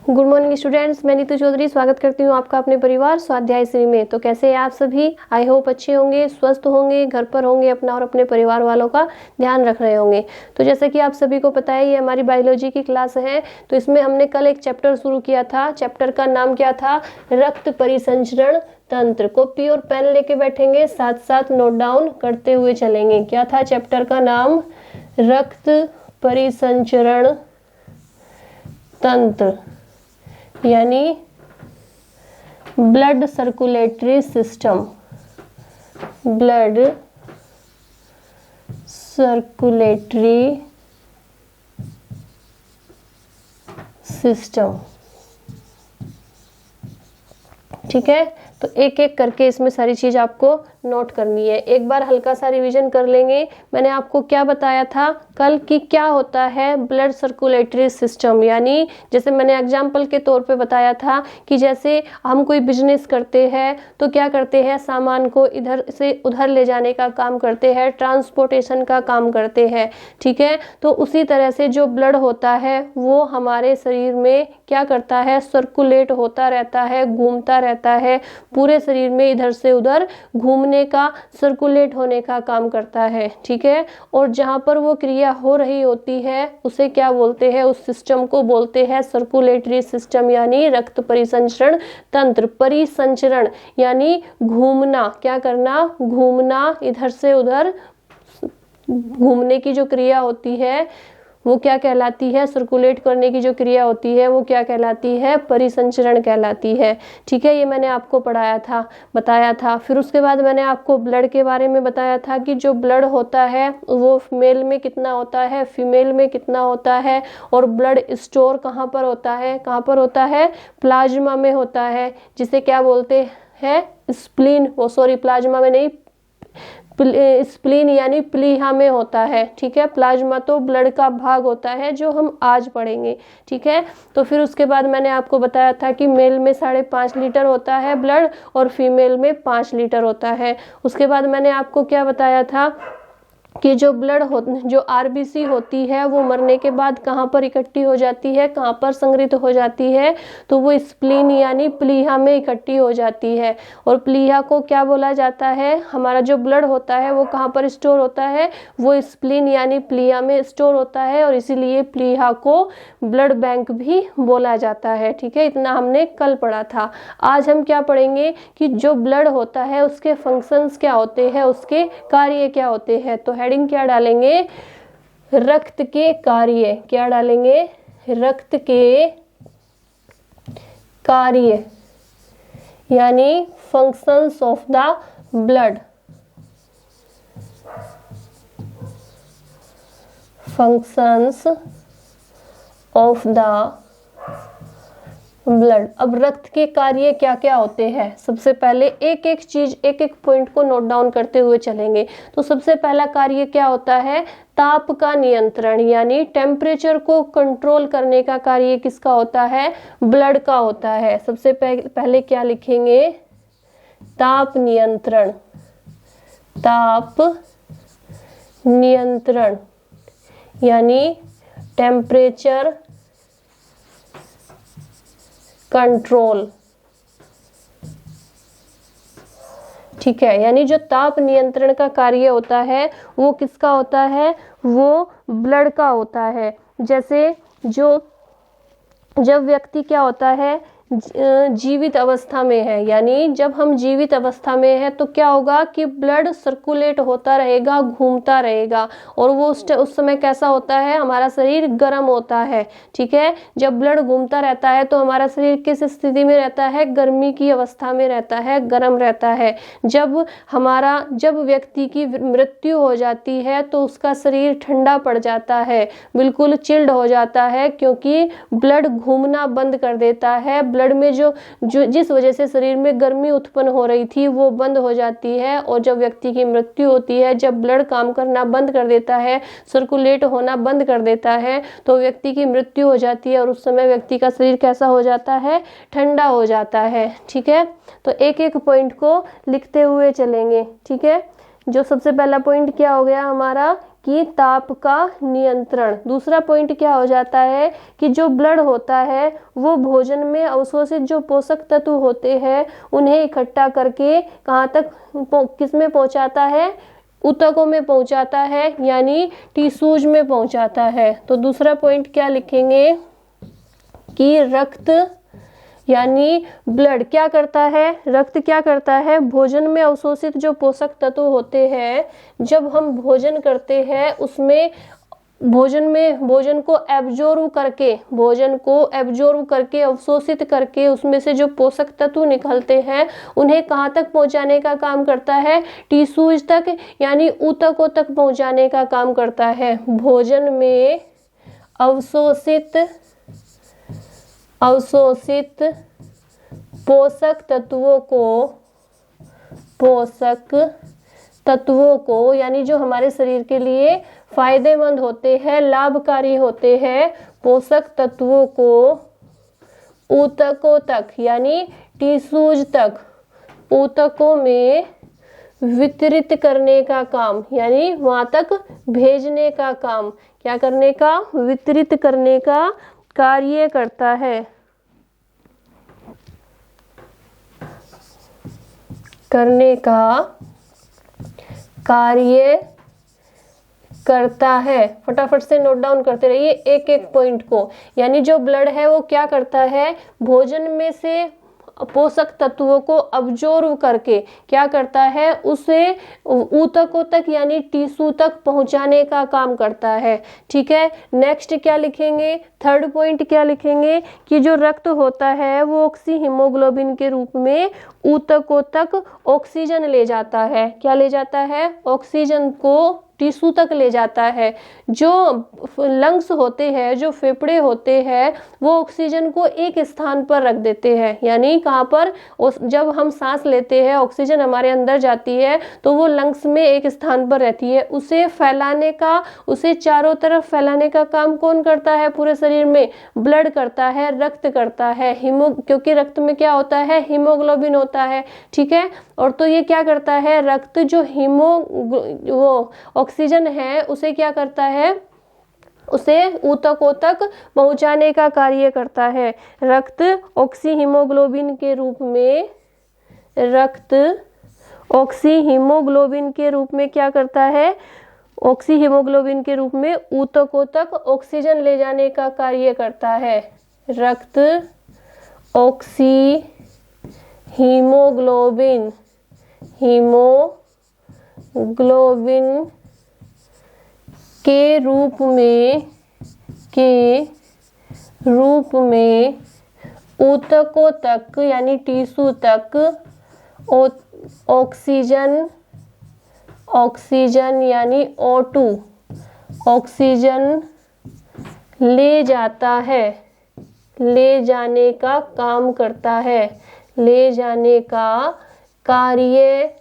Good morning students, मैं नीतू चौधरी स्वागत करती हूँ आपका अपने परिवार स्वाध्याय श्री में। तो कैसे हैं आप सभी? आई होप अच्छे होंगे, स्वस्थ होंगे, घर पर होंगे, अपना और अपने परिवार वालों का ध्यान रख रहे होंगे। तो जैसे कि आप सभी को पता है, ये हमारी बायोलॉजी की क्लास है। तो इसमें हमने कल एक चैप्टर शुरू किया था। चैप्टर का नाम क्या था? रक्त परिसंचरण तंत्र। कॉपी और पेन लेके बैठेंगे, साथ साथ नोट डाउन करते हुए चलेंगे। क्या था चैप्टर का नाम? रक्त परिसंचरण तंत्र, यानी blood circulatory system. Blood circulatory system, ठीक है। तो एक एक करके इसमें सारी चीज आपको नोट करनी है। एक बार हल्का सा रिवीजन कर लेंगे। मैंने आपको क्या बताया था कल कि क्या होता है ब्लड सर्कुलेटरी सिस्टम, यानी जैसे मैंने एग्जाम्पल के तौर पे बताया था कि जैसे हम कोई बिजनेस करते हैं तो क्या करते हैं, सामान को इधर से उधर ले जाने का काम करते हैं, ट्रांसपोर्टेशन का काम करते हैं, ठीक है। तो उसी तरह से जो ब्लड होता है वो हमारे शरीर में क्या करता है, सर्कुलेट होता रहता है, घूमता रहता है पूरे शरीर में, इधर से उधर घूमने का, सर्कुलेट होने का काम करता है, ठीक है। और जहां पर वो क्रिया हो रही होती है उसे क्या बोलते हैं, उस सिस्टम को बोलते हैं सर्कुलेटरी सिस्टम, यानी रक्त परिसंचरण तंत्र। परिसंचरण यानी घूमना, क्या करना, घूमना, इधर से उधर घूमने की जो क्रिया होती है वो क्या कहलाती है, सर्कुलेट करने की जो क्रिया होती है वो क्या कहलाती है, परिसंचरण कहलाती है, ठीक है। ये मैंने आपको पढ़ाया था, बताया था। फिर उसके बाद मैंने आपको ब्लड के बारे में बताया था कि जो ब्लड होता है वो मेल में कितना होता है, फीमेल में कितना होता है, और ब्लड स्टोर कहाँ पर होता है, कहाँ पर होता है, प्लाज्मा में होता है, जिसे क्या बोलते हैं, स्प्लीन, वो सॉरी प्लाज्मा में नहीं, स्प्लीन यानी प्लीहा में होता है, ठीक है। प्लाज्मा तो ब्लड का भाग होता है जो हम आज पढ़ेंगे, ठीक है। तो फिर उसके बाद मैंने आपको बताया था कि मेल में 5.5 लीटर होता है ब्लड और फीमेल में 5 लीटर होता है। उसके बाद मैंने आपको क्या बताया था कि जो ब्लड जो आरबीसी होती है वो मरने के बाद कहाँ पर इकट्ठी हो जाती है, कहाँ पर संग्रहित हो जाती है, तो वो स्प्लीन यानी प्लीहा में इकट्ठी हो जाती है। और प्लीहा को क्या बोला जाता है, हमारा जो ब्लड होता है वो कहाँ पर स्टोर होता है, वो स्प्लीन यानी प्लीहा में स्टोर होता है, और इसीलिए प्लीहा को ब्लड बैंक भी बोला जाता है, ठीक है। इतना हमने कल पढ़ा था। आज हम क्या पढ़ेंगे कि जो ब्लड होता है उसके फंक्शंस क्या होते हैं, उसके कार्य क्या होते हैं। तो हेडिंग क्या डालेंगे, रक्त के कार्य। क्या डालेंगे, रक्त के कार्य, यानी functions of the blood. Functions of the blood. अब रक्त के कार्य क्या क्या होते हैं, सबसे पहले एक एक चीज, एक एक पॉइंट को नोट डाउन करते हुए चलेंगे। तो सबसे पहला कार्य क्या होता है, ताप का नियंत्रण, यानी टेम्परेचर को कंट्रोल करने का कार्य किसका होता है, ब्लड का होता है। सबसे पहले क्या लिखेंगे, ताप नियंत्रण। ताप नियंत्रण यानी टेम्परेचर कंट्रोल, ठीक है। यानी जो ताप नियंत्रण का कार्य होता है वो किसका होता है, वो ब्लड का होता है। जैसे जब व्यक्ति क्या होता है, जीवित अवस्था में है, यानी जब हम जीवित अवस्था में है तो क्या होगा कि ब्लड सर्कुलेट होता रहेगा, घूमता रहेगा, और वो उस समय कैसा होता है, हमारा शरीर गर्म होता है, ठीक है। जब ब्लड घूमता रहता है तो हमारा शरीर किस स्थिति में रहता है, गर्मी की अवस्था में रहता है, गर्म रहता है। जब व्यक्ति की मृत्यु हो जाती है तो उसका शरीर ठंडा पड़ जाता है, बिल्कुल चिल्ड हो जाता है, क्योंकि ब्लड घूमना बंद कर देता है। ब्लड में जो जिस वजह से शरीर में गर्मी उत्पन्न हो रही थी वो बंद हो जाती है। और जब व्यक्ति की मृत्यु होती है, जब ब्लड काम करना बंद कर देता है, सर्कुलेट होना बंद कर देता है, तो व्यक्ति की मृत्यु हो जाती है, और उस समय व्यक्ति का शरीर कैसा हो जाता है, ठंडा हो जाता है, ठीक है। तो एक एक पॉइंट को लिखते हुए चलेंगे, ठीक है। जो सबसे पहला पॉइंट क्या हो गया हमारा कि ताप का नियंत्रण। दूसरा पॉइंट क्या हो जाता है कि जो ब्लड होता है वो भोजन में अवशोषित जो पोषक तत्व होते हैं उन्हें इकट्ठा करके कहाँ तक किस में पहुँचाता है, ऊतकों में पहुँचाता है, यानी टिश्यूज में पहुँचाता है। तो दूसरा पॉइंट क्या लिखेंगे कि रक्त यानी ब्लड क्या करता है, रक्त क्या करता है, भोजन में अवशोषित जो पोषक तत्व होते हैं, जब हम भोजन करते हैं उसमें भोजन को एब्जॉर्ब करके अवशोषित करके उसमें से जो पोषक तत्व निकलते हैं उन्हें कहाँ तक पहुँचाने का काम करता है, टिश्यूज तक यानी ऊतकों तक पहुँचाने का काम करता है। भोजन में अवशोषित पोषक तत्वों को यानी जो हमारे शरीर के लिए फायदेमंद होते हैं, लाभकारी होते हैं, पोषक तत्वों को ऊतकों तक यानी टिश्यूज तक, ऊतकों में वितरित करने का काम यानी वहां तक भेजने का काम, क्या करने का, वितरित करने का कार्य करता है, करने का कार्य करता है। फटाफट से नोट डाउन करते रहिए एक एक पॉइंट को। यानी जो ब्लड है वो क्या करता है, भोजन में से पोषक तत्वों को अब्जॉर्ब करके क्या करता है, उसे ऊतकों तक यानी टिश्यू तक पहुंचाने का काम करता है। ठीक है, नेक्स्ट क्या लिखेंगे, थर्ड पॉइंट क्या लिखेंगे कि जो रक्त होता है वो ऑक्सी हीमोग्लोबिन के रूप में ऊतकों तक ऑक्सीजन ले जाता है। क्या ले जाता है, ऑक्सीजन को टिश्यू तक ले जाता है। जो लंग्स होते हैं, जो फेफड़े होते हैं, वो ऑक्सीजन को एक स्थान पर रख देते हैं, यानी कहाँ पर, जब हम सांस लेते हैं ऑक्सीजन हमारे अंदर जाती है तो वो लंग्स में एक स्थान पर रहती है। उसे फैलाने का, उसे चारों तरफ फैलाने का काम कौन करता है पूरे शरीर में, ब्लड करता है, रक्त करता है। क्योंकि रक्त में क्या होता है, हीमोग्लोबिन होता है। ठीक है, और तो ये क्या करता है, रक्त जो वो ऑक्सीजन है उसे क्या करता है, उसे ऊतकों तक पहुंचाने का कार्य करता है। रक्त ऑक्सी हीमोग्लोबिन के रूप में, रक्त ऑक्सी हीमोग्लोबिन के रूप में क्या करता है, ऑक्सी हीमोग्लोबिन के रूप में ऊतकों तक ऑक्सीजन ले जाने का कार्य करता है। रक्त ऑक्सी हीमोग्लोबिन के रूप में ऊतकों तक यानी टिश्यू तक ऑक्सीजन यानी O2 ऑक्सीजन ले जाता है, ले जाने का काम करता है, ले जाने का कार्य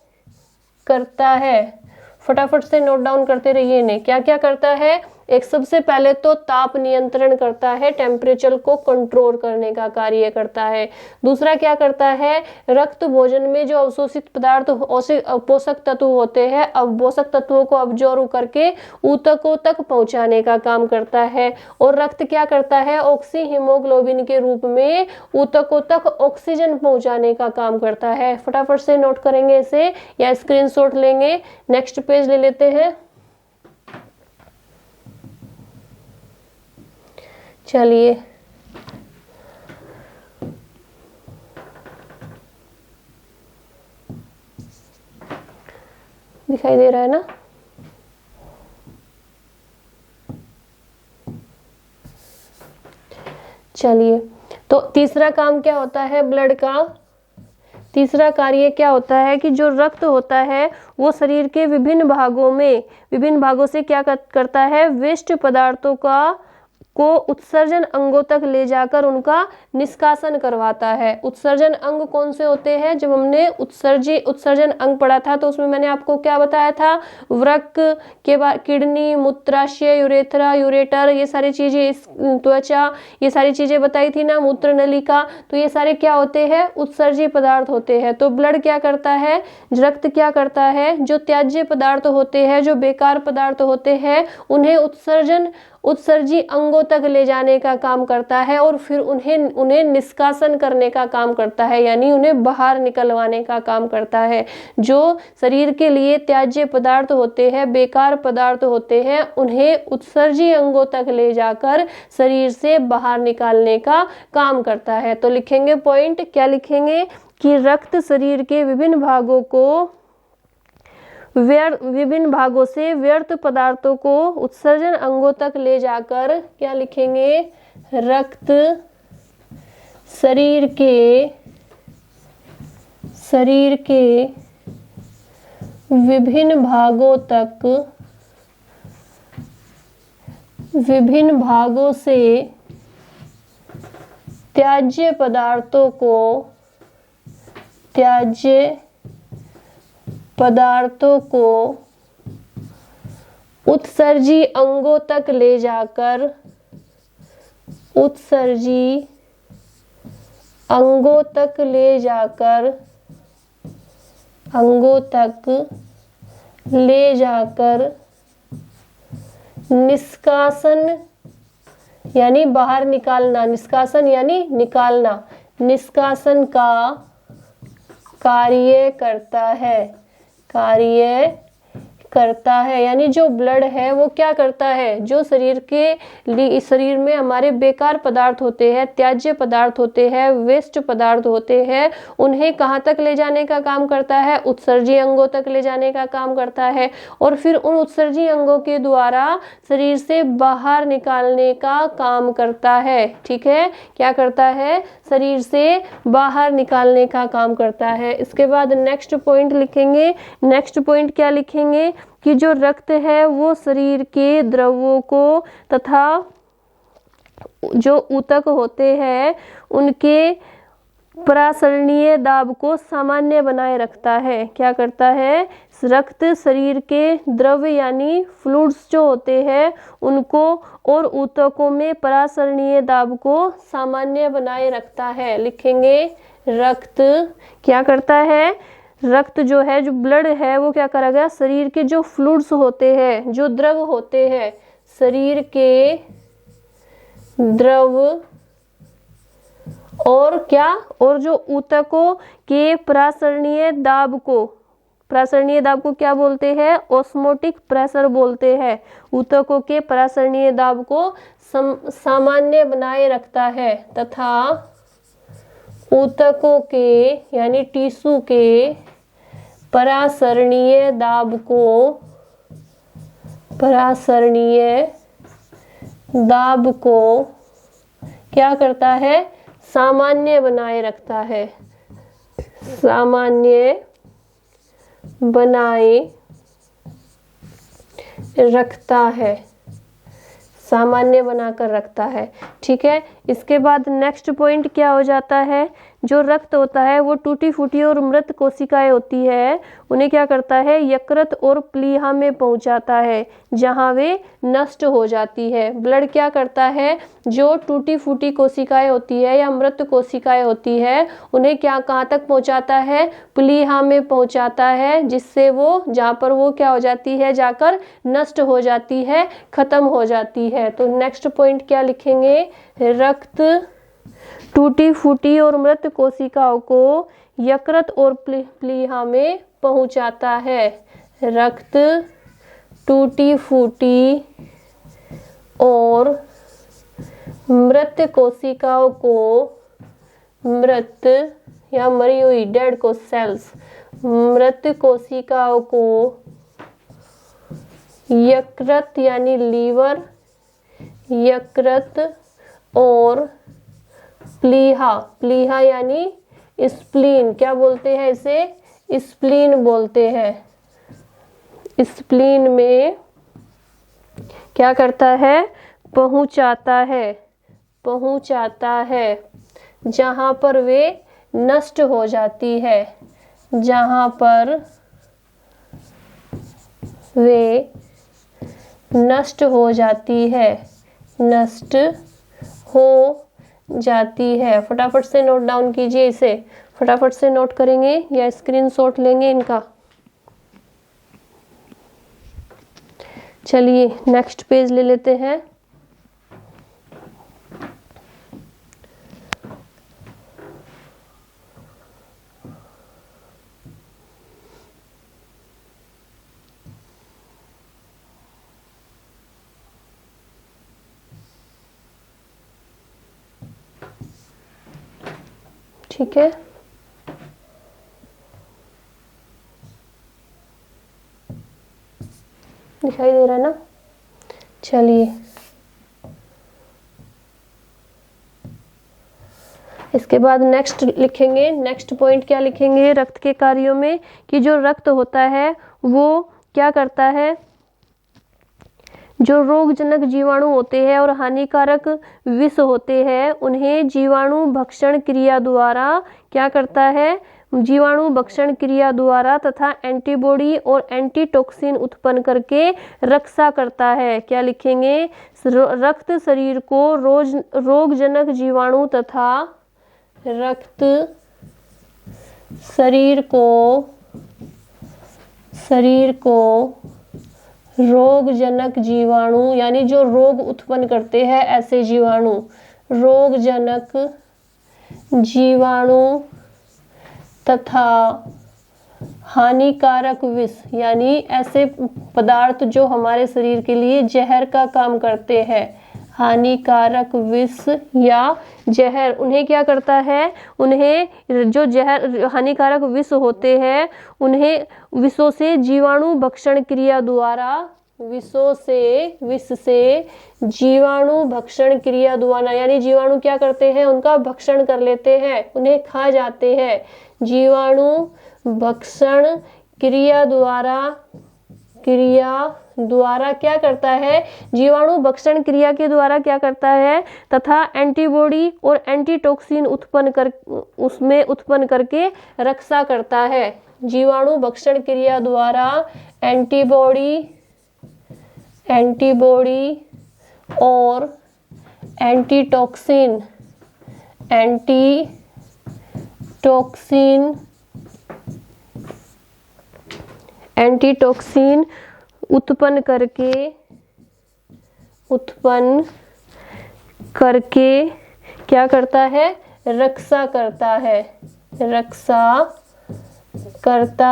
करता है। फटाफट से नोट डाउन करते रहिए इन्हें। क्या क्या करता है, एक सबसे पहले तो ताप नियंत्रण करता है, टेम्परेचर को कंट्रोल करने का कार्य करता है। दूसरा क्या करता है, रक्त भोजन में जो अवशोषित पदार्थ पोषक तत्व होते हैं, अब पोषक तत्वों को अब्जॉर्ब करके ऊतकों तक पहुंचाने का काम करता है। और रक्त क्या करता है, ऑक्सी हीमोग्लोबिन के रूप में ऊतकों तक ऑक्सीजन पहुंचाने का काम करता है। फटाफट से नोट करेंगे इसे या स्क्रीनशॉट लेंगे। नेक्स्ट पेज ले लेते हैं। चलिए, दिखाई दे रहा है ना, चलिए। तो तीसरा काम क्या होता है ब्लड का, तीसरा कार्य क्या होता है कि जो रक्त होता है वो शरीर के विभिन्न भागों से क्या करता है, वेस्ट पदार्थों का को उत्सर्जन अंगों तक ले जाकर उनका निष्कासन करवाता है। उत्सर्जन अंग कौन से होते हैं? जब हमने उत्सर्जन अंग पढ़ा था तो उसमें मैंने आपको क्या बताया था? वृक्क के बाद किडनी, मूत्राशय, यूरेथ्रा, यूरेटर, ये सारी चीजें, त्वचा, ये सारी चीजें बताई थी ना, मूत्र नलिका। तो ये सारे क्या होते हैं? उत्सर्जी पदार्थ होते हैं। तो ब्लड क्या करता है? रक्त क्या करता है? जो त्याज्य पदार्थ होते हैं, जो बेकार पदार्थ होते हैं, उन्हें उत्सर्जी अंगों तक ले जाने का काम करता है और फिर उन्हें निष्कासन करने का काम करता है, यानी उन्हें बाहर निकलवाने का काम करता है। जो शरीर के लिए त्याज्य पदार्थ होते हैं, बेकार पदार्थ होते हैं, उन्हें उत्सर्जी अंगों तक ले जाकर शरीर से बाहर निकालने का काम करता है। तो लिखेंगे पॉइंट, क्या लिखेंगे? कि रक्त शरीर के विभिन्न भागों से व्यर्थ पदार्थों को उत्सर्जन अंगों तक ले जाकर, क्या लिखेंगे? रक्त शरीर के विभिन्न भागों से त्याज्य पदार्थों को उत्सर्जी अंगों तक ले जाकर निष्कासन यानी बाहर निकालना, निष्कासन यानी निकालना, निष्कासन का कार्य करता है। यानी जो ब्लड है वो क्या करता है? जो शरीर में हमारे बेकार पदार्थ होते हैं, त्याज्य पदार्थ होते हैं, वेस्ट पदार्थ होते हैं, उन्हें कहाँ तक ले जाने का काम करता है? उत्सर्जी अंगों तक ले जाने का काम करता है और फिर उन उत्सर्जी अंगों के द्वारा शरीर से बाहर निकालने का काम करता है। ठीक है, क्या करता है? शरीर से बाहर निकालने का काम करता है। इसके बाद नेक्स्ट पॉइंट लिखेंगे। नेक्स्ट पॉइंट क्या लिखेंगे? कि जो रक्त है वो शरीर के द्रवों को तथा जो ऊतक होते हैं उनके परासरणीय दाब को सामान्य बनाए रखता है। क्या करता है? रक्त शरीर के द्रव यानी फ्लूइड्स जो होते हैं उनको और ऊतकों में परासरणीय दाब को सामान्य बनाए रखता है। लिखेंगे रक्त क्या करता है? रक्त जो है, जो ब्लड है, वो क्या करेगा? शरीर के जो फ्लूइड्स होते हैं, जो द्रव होते हैं, शरीर के द्रव और क्या, और जो ऊतकों के परासरणीय दाब को क्या बोलते हैं? ऑस्मोटिक प्रेशर बोलते हैं। ऊतकों के परासरणीय दाब को सामान्य बनाए रखता है तथा ऊतकों के यानी टिश्यू के परासरणीय दाब को क्या करता है? सामान्य बनाए रखता है। सामान्य बनाए रखता है, सामान्य बनाकर रखता है। ठीक है, इसके बाद नेक्स्ट पॉइंट क्या हो जाता है? जो रक्त होता है वो टूटी फूटी और मृत कोशिकाएं होती है, उन्हें क्या करता है? यकृत और प्लीहा में पहुंचाता है जहां वे नष्ट हो जाती है। ब्लड क्या करता है? जो टूटी फूटी कोशिकाएं होती है या मृत कोशिकाएं होती है उन्हें क्या कहाँ तक पहुंचाता है? प्लीहा में पहुंचाता है, जिससे वो जहाँ पर वो क्या हो जाती है? जाकर नष्ट हो जाती है, खत्म हो जाती है। तो नेक्स्ट पॉइंट क्या लिखेंगे? रक्त टूटी फूटी और मृत कोशिकाओं को यकृत और प्लीहा में पहुंचाता है। रक्त टूटी फूटी और मृत कोशिकाओं को, मृत या मरी हुई डेड को सेल्स, मृत कोशिकाओं को यकृत यानी लीवर, यकृत और प्लीहा यानी स्प्लीन, क्या बोलते हैं इसे? स्प्लीन बोलते हैं। स्प्लीन में क्या करता है? पहुंचाता है जहां पर वे नष्ट हो जाती है, जहां पर वे नष्ट हो जाती है, नष्ट हो जाती है। फटाफट से नोट डाउन कीजिए, इसे फटाफट से नोट करेंगे या स्क्रीनशॉट लेंगे इनका। चलिए नेक्स्ट पेज ले लेते हैं। ठीक है, दिखाई दे रहा है ना? चलिए इसके बाद नेक्स्ट लिखेंगे। नेक्स्ट पॉइंट क्या लिखेंगे रक्त के कार्यों में, कि जो रक्त होता है वो क्या करता है, जो रोगजनक जीवाणु होते हैं और हानिकारक विष होते हैं उन्हें जीवाणु भक्षण क्रिया द्वारा क्या करता है, जीवाणु भक्षण क्रिया द्वारा तथा एंटीबॉडी और एंटीटॉक्सिन उत्पन्न करके रक्षा करता है। क्या लिखेंगे, रक्त शरीर को रोगजनक जीवाणु तथा रक्त शरीर को रोगजनक जीवाणु यानी जो रोग उत्पन्न करते हैं ऐसे जीवाणु, रोगजनक जीवाणु तथा हानिकारक विष यानी ऐसे पदार्थ जो हमारे शरीर के लिए जहर का काम करते हैं, हानिकारक विष या जहर, उन्हें क्या करता है, उन्हें जो जहर हानिकारक विष होते हैं उन्हें विषों से जीवाणु भक्षण क्रिया द्वारा, विष से जीवाणु भक्षण क्रिया द्वारा यानी जीवाणु क्या करते हैं, उनका भक्षण कर लेते हैं, उन्हें खा जाते हैं। जीवाणु भक्षण क्रिया द्वारा क्या करता है, जीवाणु भक्षण क्रिया के द्वारा क्या करता है तथा एंटीबॉडी और एंटीटॉक्सिन उत्पन्न करके रक्षा करता है। जीवाणु भक्षण क्रिया द्वारा एंटीबॉडी और एंटीटॉक्सिन उत्पन्न करके क्या करता है, रक्षा करता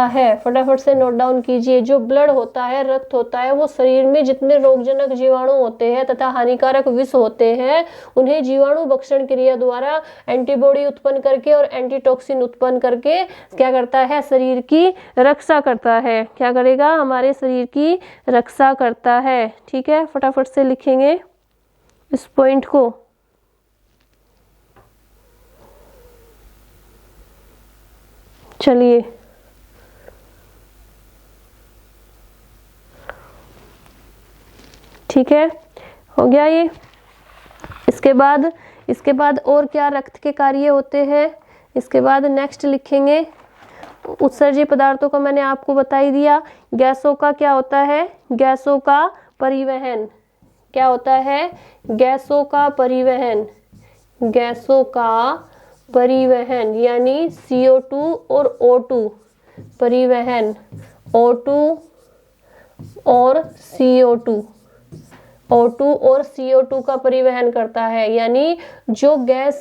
है। फटाफट से नोट डाउन कीजिए। जो ब्लड होता है, रक्त होता है, वो शरीर में जितने रोगजनक जीवाणु होते हैं तथा हानिकारक विष होते हैं उन्हें जीवाणु भक्षण क्रिया द्वारा एंटीबॉडी उत्पन्न करके और एंटीटॉक्सिन उत्पन्न करके क्या करता है, शरीर की रक्षा करता है। क्या करेगा, हमारे शरीर की रक्षा करता है। ठीक है, फटाफट से लिखेंगे इस पॉइंट को। चलिए ठीक है, हो गया ये। इसके बाद और क्या रक्त के कार्य होते हैं, इसके बाद नेक्स्ट लिखेंगे उत्सर्जी पदार्थों का मैंने आपको बता ही दिया। गैसों का क्या होता है, गैसों का परिवहन। क्या होता है, गैसों का परिवहन यानी CO2 और O2 परिवहन, O2 और CO2 का परिवहन करता है। यानी जो गैस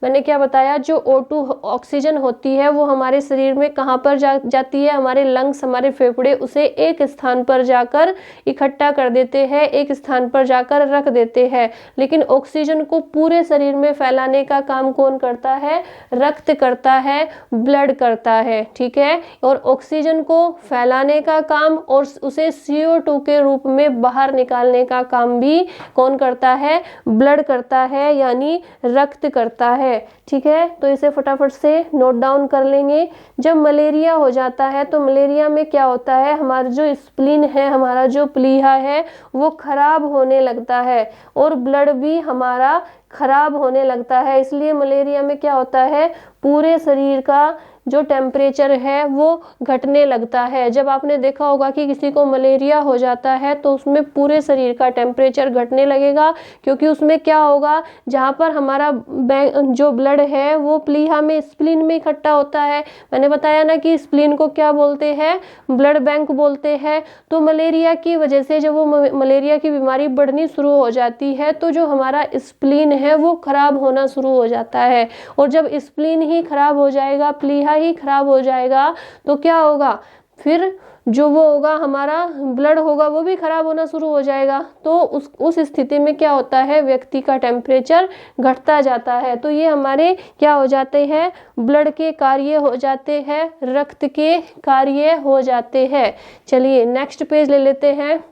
मैंने क्या बताया, जो O2 ऑक्सीजन होती है वो हमारे शरीर में कहाँ पर जाती है, हमारे लंग्स, हमारे फेफड़े उसे एक स्थान पर जाकर इकट्ठा कर देते हैं, एक स्थान पर जाकर रख देते हैं। लेकिन ऑक्सीजन को पूरे शरीर में फैलाने का काम कौन करता है, रक्त करता है, ब्लड करता है। ठीक है, और ऑक्सीजन को फैलाने का काम और उसे CO2 के रूप में बाहर निकालने का काम काम भी कौन करता है? ब्लड करता है, यानी रक्त करता है। ठीक है, तो इसे फटाफट से नोट डाउन कर लेंगे। जब मलेरिया हो जाता है तो मलेरिया में क्या होता है? हमारा जो स्प्लीन है, हमारा जो प्लीहा है, वो खराब होने लगता है और ब्लड भी हमारा खराब होने लगता है। इसलिए मलेरिया में क्या होता है? पूरे शरीर का जो टेम्परेचर है वो घटने लगता है। जब आपने देखा होगा कि किसी को मलेरिया हो जाता है तो उसमें पूरे शरीर का टेम्परेचर घटने लगेगा, क्योंकि उसमें क्या होगा? जहाँ पर हमारा जो ब्लड है वो प्लीहा में, स्प्लीन में इकट्ठा होता है। मैंने बताया ना कि स्प्लीन को क्या बोलते हैं? ब्लड बैंक बोलते हैं। तो मलेरिया की वजह से जब वो मलेरिया की बीमारी बढ़नी शुरू हो जाती है तो जो हमारा स्प्लीन है वो खराब होना शुरू हो जाता है। और जब स्प्लीन ही खराब हो जाएगा, प्लीहा ही खराब हो जाएगा, तो क्या होगा? फिर जो वो होगा, हमारा ब्लड होगा, वो भी खराब होना शुरू हो जाएगा। तो उस स्थिति में क्या होता है? व्यक्ति का टेम्परेचर घटता जाता है। तो ये हमारे क्या हो जाते हैं? ब्लड के कार्य हो जाते हैं, रक्त के कार्य हो जाते हैं। चलिए नेक्स्ट पेज ले लेते हैं।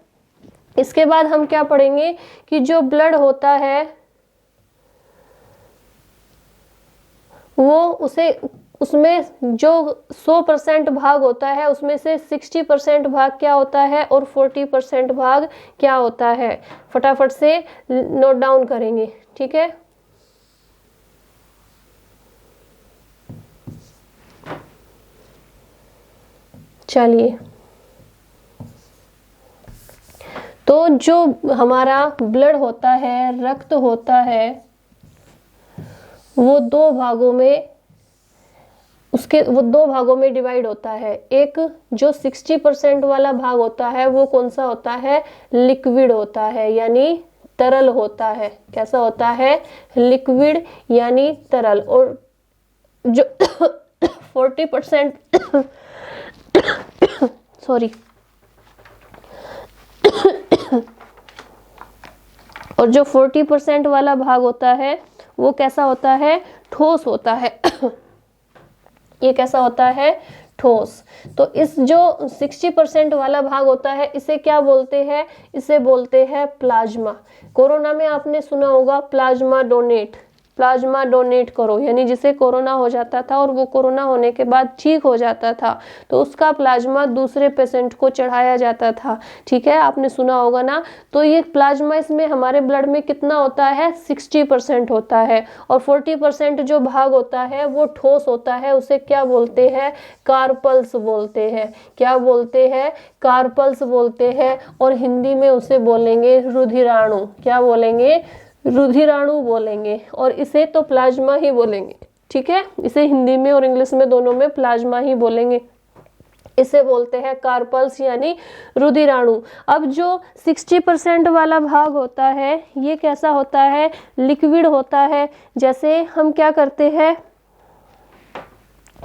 इसके बाद हम क्या पढ़ेंगे कि जो ब्लड होता है वो उसमें जो 100% भाग होता है उसमें से 60% भाग क्या होता है और 40% भाग क्या होता है? फटाफट से नोट डाउन करेंगे। ठीक है, चलिए, तो जो हमारा ब्लड होता है, रक्त होता है, वो दो भागों में डिवाइड होता है। एक जो 60% वाला भाग होता है वो कौन सा होता है? लिक्विड होता है, यानी तरल होता है। कैसा होता है? लिक्विड यानी तरल। और जो 40% सॉरी और जो 40% वाला भाग होता है वो कैसा होता है? ठोस होता है। ये कैसा होता है? ठोस। तो इस जो 60% वाला भाग होता है इसे क्या बोलते हैं? इसे बोलते हैं प्लाज्मा। कोरोना में आपने सुना होगा प्लाज्मा डोनेट करो, यानी जिसे कोरोना हो जाता था और वो कोरोना होने के बाद ठीक हो जाता था तो उसका प्लाज्मा दूसरे पेशेंट को चढ़ाया जाता था। ठीक है, आपने सुना होगा ना। तो ये प्लाज्मा इसमें हमारे ब्लड में कितना होता है? 60% होता है। और 40% जो भाग होता है वो ठोस होता है। उसे क्या बोलते हैं? कार्पल्स बोलते हैं। क्या बोलते हैं? कार्पल्स बोलते हैं। और हिंदी में उसे बोलेंगे रुधिराणु। क्या बोलेंगे? रुधिराणु बोलेंगे। और इसे तो प्लाज्मा ही बोलेंगे। ठीक है, इसे हिंदी में और इंग्लिश में दोनों में प्लाज्मा ही बोलेंगे। इसे बोलते हैं कार्पल्स यानी रुधिराणु। अब जो 60% वाला भाग होता है ये कैसा होता है? लिक्विड होता है। जैसे हम क्या करते हैं,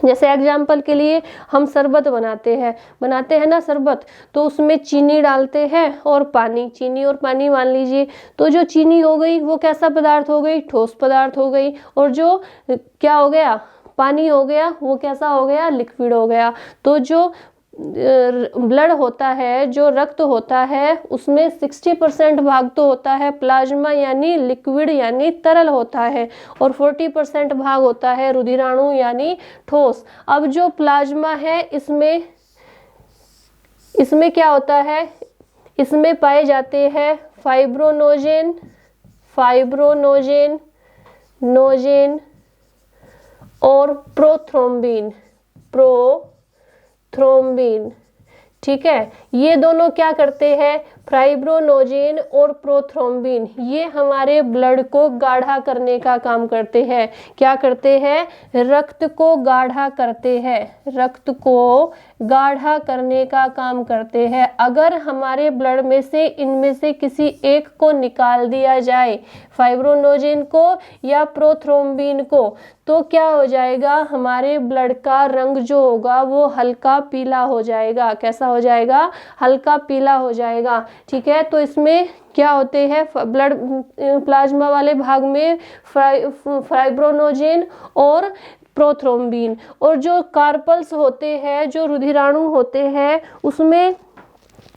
जैसे एग्जाम्पल के लिए हम शरबत बनाते हैं ना शरबत, तो उसमें चीनी डालते हैं और पानी, चीनी और पानी मान लीजिए। तो जो चीनी हो गई वो कैसा पदार्थ हो गई? ठोस पदार्थ हो गई। और जो क्या हो गया? पानी हो गया, वो कैसा हो गया? लिक्विड हो गया। तो जो ब्लड होता है, जो रक्त होता है, उसमें 60% भाग तो होता है प्लाज्मा यानी लिक्विड यानी तरल होता है और 40% भाग होता है रुधिराणु यानी ठोस। अब जो प्लाज्मा है इसमें क्या होता है? इसमें पाए जाते हैं नोजेन और प्रोथ्रोम्बिन। ठीक है, ये दोनों क्या करते हैं? फाइब्रोनोजेन और प्रोथ्रोम्बिन ये हमारे ब्लड को गाढ़ा करने का काम करते हैं। क्या करते हैं? रक्त को गाढ़ा करते हैं। रक्त को गाढ़ा करने का काम करते हैं। अगर हमारे ब्लड में से इनमें से किसी एक को निकाल दिया जाए, फाइब्रोनोजेन को या प्रोथ्रोम्बिन को, तो क्या हो जाएगा? हमारे ब्लड का रंग जो होगा वो हल्का पीला हो जाएगा। कैसा हो जाएगा? हल्का पीला हो जाएगा। ठीक है, तो इसमें क्या होते हैं? ब्लड प्लाज्मा वाले भाग में फाइब्रोनोजेन और प्रोथ्रोम्बिन। और जो कार्पल्स होते हैं, जो रुधिराणु होते हैं, उसमें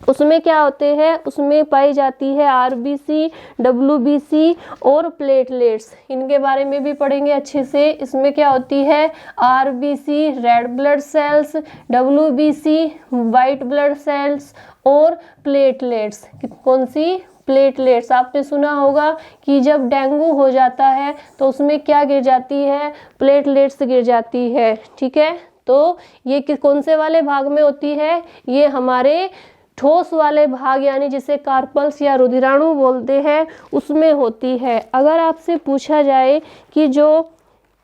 उसमें क्या होते हैं, उसमें पाई जाती है आरबीसी, डब्ल्यूबीसी और प्लेटलेट्स। इनके बारे में भी पढ़ेंगे अच्छे से। इसमें क्या होती है, RBC red blood cells, WBC white blood cells और प्लेटलेट्स। कौन सी, प्लेटलेट्स। आपने सुना होगा कि जब डेंगू हो जाता है तो उसमें क्या गिर जाती है, प्लेटलेट्स गिर जाती है। ठीक है, तो ये कौन से वाले भाग में होती है, ये हमारे ठोस वाले भाग यानी जिसे कार्पल्स या रुधिराणु बोलते हैं उसमें होती है। अगर आपसे पूछा जाए कि जो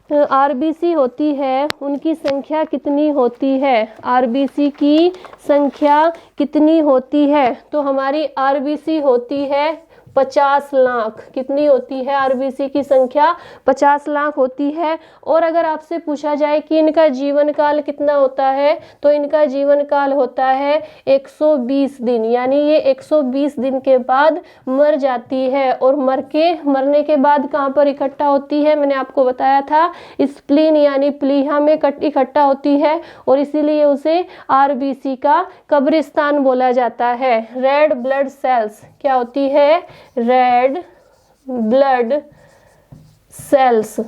आरबीसी होती है उनकी संख्या कितनी होती है, आरबीसी की संख्या कितनी होती है, तो हमारी आरबीसी होती है 50 लाख। कितनी होती है आरबीसी की संख्या, 50 लाख होती है। और अगर आपसे पूछा जाए कि इनका जीवन काल कितना होता है, तो इनका जीवन काल होता है 120 दिन, यानी ये 120 दिन के बाद मर जाती है। और मरने के बाद कहाँ पर इकट्ठा होती है, मैंने आपको बताया था स्प्लीन यानी प्लीहा में इकट्ठा होती है, और इसीलिए उसे आरबीसी का कब्रिस्तान बोला जाता है। रेड ब्लड सेल्स क्या होती है, रेड ब्लड सेल्स,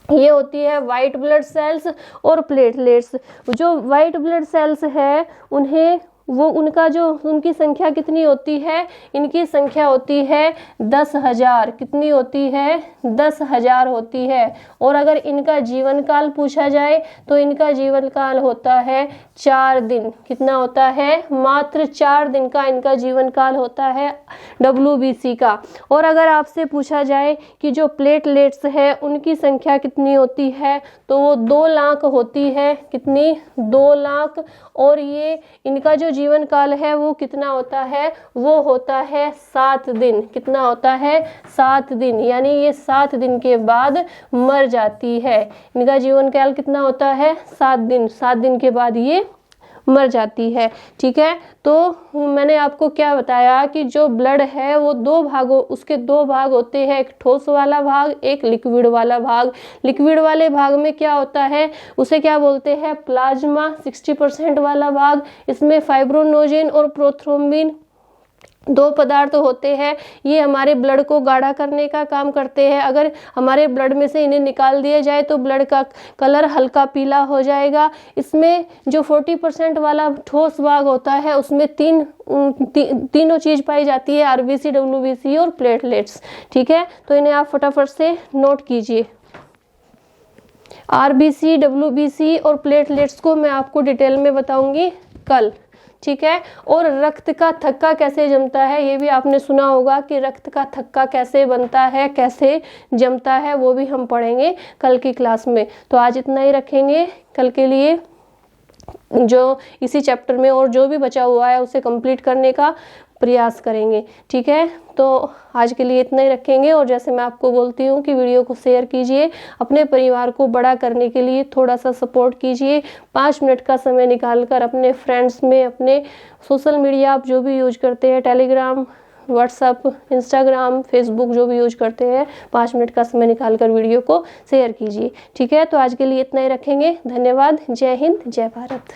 ये होती है वाइट ब्लड सेल्स और प्लेटलेट्स। जो वाइट ब्लड सेल्स है उन्हें उनका जो उनकी संख्या कितनी होती है, इनकी संख्या होती है 10,000। कितनी होती है, 10,000 होती है। और अगर इनका जीवन काल पूछा जाए तो इनका जीवन काल होता है 4 दिन। कितना होता है, मात्र 4 दिन का इनका जीवन काल होता है डब्ल्यूबीसी का। और अगर आपसे पूछा जाए कि जो प्लेटलेट्स है उनकी संख्या कितनी होती है, तो वो 2 लाख होती है। कितनी, 2 लाख। और ये इनका जो जीवन काल है वो कितना होता है, वो होता है 7 दिन। कितना होता है, 7 दिन, यानी ये 7 दिन के बाद मर जाती है। इनका जीवन काल कितना होता है, 7 दिन। 7 दिन के बाद ये मर जाती है। ठीक है, तो मैंने आपको क्या बताया कि जो ब्लड है वो 2 भागों, उसके 2 भाग होते हैं, एक ठोस वाला भाग, एक लिक्विड वाला भाग। लिक्विड वाले भाग में क्या होता है, उसे क्या बोलते हैं, प्लाज्मा। 60% वाला भाग, इसमें फाइब्रोनोजेन और प्रोथ्रोम्बिन 2 पदार्थ होते हैं। ये हमारे ब्लड को गाढ़ा करने का काम करते हैं। अगर हमारे ब्लड में से इन्हें निकाल दिया जाए तो ब्लड का कलर हल्का पीला हो जाएगा। इसमें जो 40% वाला ठोस भाग होता है उसमें तीनों चीज पाई जाती है, आरबीसी, डब्ल्यूबीसी और प्लेटलेट्स। ठीक है, तो इन्हें आप फटाफट से नोट कीजिए। आरबीसी, डब्ल्यूबीसी और प्लेटलेट्स को मैं आपको डिटेल में बताऊंगी कल। ठीक है, और रक्त का थक्का कैसे जमता है, ये भी आपने सुना होगा कि रक्त का थक्का कैसे बनता है, कैसे जमता है, वो भी हम पढ़ेंगे कल की क्लास में। तो आज इतना ही रखेंगे। कल के लिए जो इसी चैप्टर में और जो भी बचा हुआ है उसे कंप्लीट करने का प्रयास करेंगे। ठीक है, तो आज के लिए इतना ही रखेंगे। और जैसे मैं आपको बोलती हूँ कि वीडियो को शेयर कीजिए, अपने परिवार को बड़ा करने के लिए थोड़ा सा सपोर्ट कीजिए। 5 मिनट का समय निकालकर अपने फ्रेंड्स में, अपने सोशल मीडिया आप जो भी यूज करते हैं, टेलीग्राम, व्हाट्सअप, इंस्टाग्राम, फेसबुक जो भी यूज करते हैं, 5 मिनट का समय निकालकर वीडियो को शेयर कीजिए। ठीक है, तो आज के लिए इतना ही रखेंगे। धन्यवाद। जय हिंद, जय भारत।